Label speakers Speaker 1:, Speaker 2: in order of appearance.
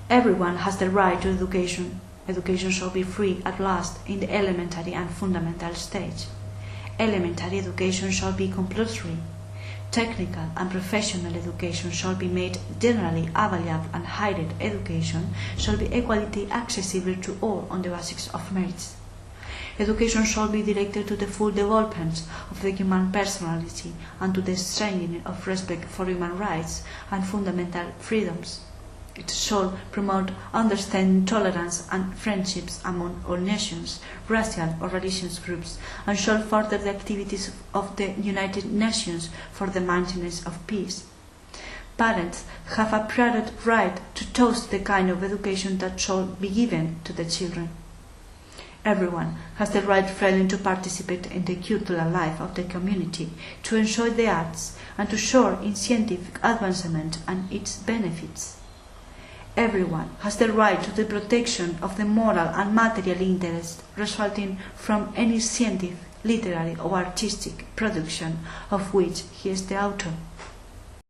Speaker 1: Everyone has the right to education. Education shall be free at last in the elementary and fundamental stage. Elementary education shall be compulsory. Technical and professional education shall be made generally available, and higher education shall be equally accessible to all on the basis of merits. Education shall be directed to the full development of the human personality and to the strengthening of respect for human rights and fundamental freedoms. It shall promote understanding, tolerance, and friendships among all nations, racial or religious groups, and shall further the activities of the United Nations for the maintenance of peace. Parents have a prior right to choose the kind of education that shall be given to the children. Everyone has the right freely to participate in the cultural life of the community, to enjoy the arts, and to share in scientific advancement and its benefits. Everyone has the right to the protection of the moral and material interests resulting from any scientific, literary or artistic production of which he is the author.